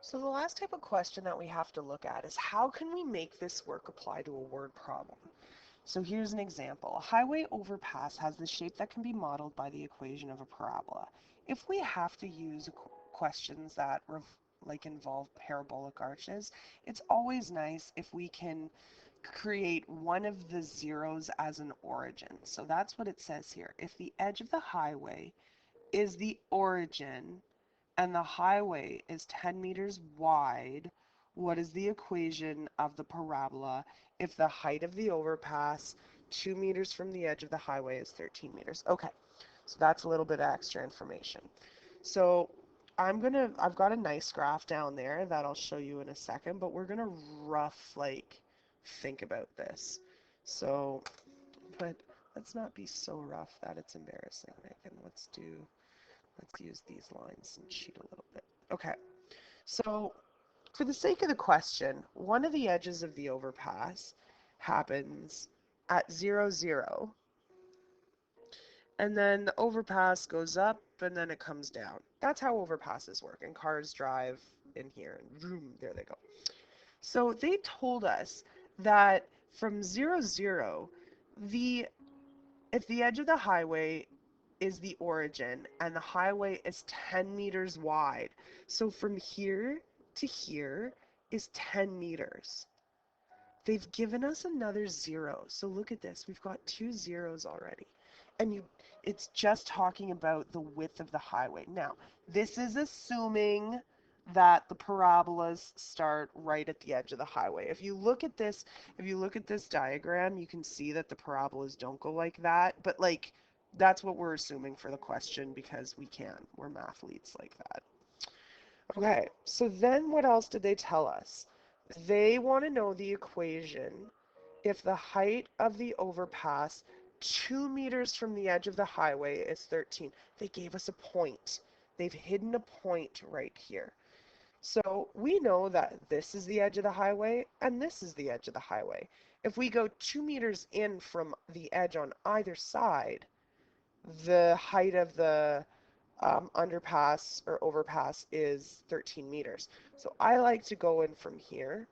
So the last type of question that we have to look at is how can we make this work apply to a word problem? So here's an example. A highway overpass has the shape that can be modeled by the equation of a parabola. If we have to use questions that involve parabolic arches, it's always nice if we can create one of the zeros as an origin. So that's what it says here. If the edge of the highway is the origin and the highway is 10 meters wide, what is the equation of the parabola if the height of the overpass 2 meters from the edge of the highway is 13 meters? Okay, so that's a little bit of extra information. So I've got a nice graph down there that I'll show you in a second, but we're gonna think about this. So, but let's not be so rough that it's embarrassing, Megan. Let's use these lines and cheat a little bit. Okay, so for the sake of the question, one of the edges of the overpass happens at 0, 0, and then the overpass goes up and then it comes down. That's how overpasses work, and cars drive in here and vroom, there they go. So they told us that from 0, 0, the if the edge of the highway is the origin and the highway is 10 meters wide. So from here to here is 10 meters. They've given us another zero. So look at this. We've got two zeros already. And it's just talking about the width of the highway. Now, this is assuming that the parabolas start right at the edge of the highway. If you look at this diagram, you can see that the parabolas don't go like that, but like that's what we're assuming for the question because we can. We're mathletes like that. Okay, so then what else did they tell us? They want to know the equation if the height of the overpass 2 meters from the edge of the highway is 13. They gave us a point. They've hidden a point right here. So we know that this is the edge of the highway and this is the edge of the highway. If we go 2 meters in from the edge on either side, the height of the underpass or overpass is 13 meters. So I like to go in from here.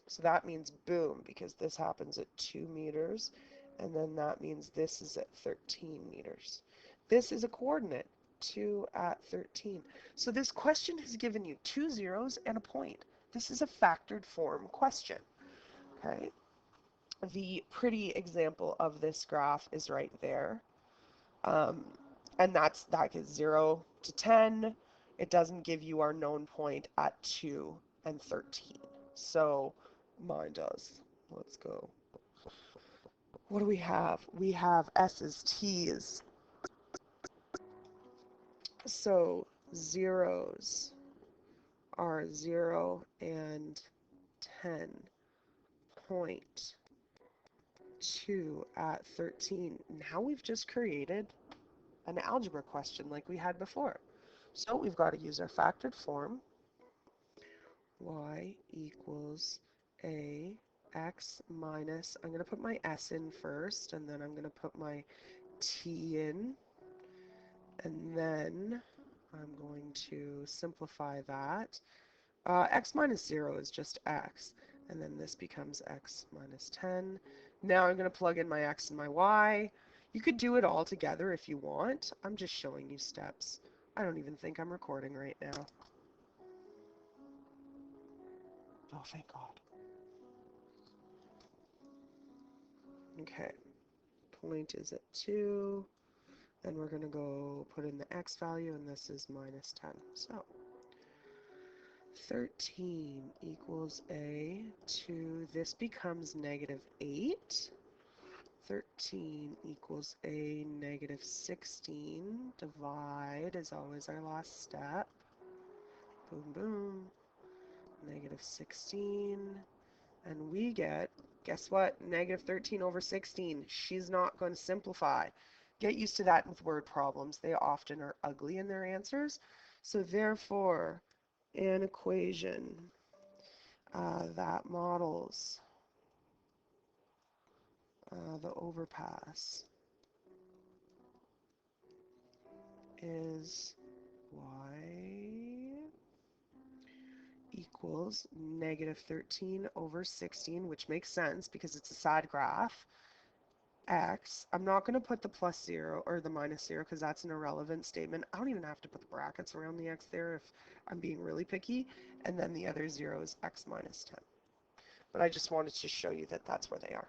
So that means boom, because this happens at 2 meters, and then that means this is at 13 meters. This is a coordinate, 2 at 13. So this question has given you two zeros and a point. This is a factored form question. Okay. The pretty example of this graph is right there. Um, and that is 0 to 10. It doesn't give you our known point at 2 and 13. So mine does. Let's go. What do we have? We have S's, T's. So zeros are 0 and 10. Point 2 at 13. Now we've just created an algebra question like we had before. So we've got to use our factored form. Y equals a x minus, I'm going to put my s in first, and then I'm going to put my t in, and then I'm going to simplify that. X minus 0 is just x, and then this becomes x minus 10. Now I'm going to plug in my x and my y. You could do it all together if you want. I'm just showing you steps. I don't even think I'm recording right now. Oh, thank God. Okay, point is at 2. Then we're going to go put in the x value, and this is minus 10. So 13 equals a to, this becomes negative 8. 13 equals a negative 16. Divide is always our last step. Boom, boom. Negative 16. And we get, guess what? Negative 13 over 16. She's not going to simplify. Get used to that with word problems. They often are ugly in their answers. So therefore, an equation that models the overpass is y equals negative 13 over 16, which makes sense because it's a sad graph. X, I'm not going to put the plus 0 or the minus 0 because that's an irrelevant statement. I don't even have to put the brackets around the x there if I'm being really picky. And then the other 0 is x minus 10. But I just wanted to show you that that's where they are.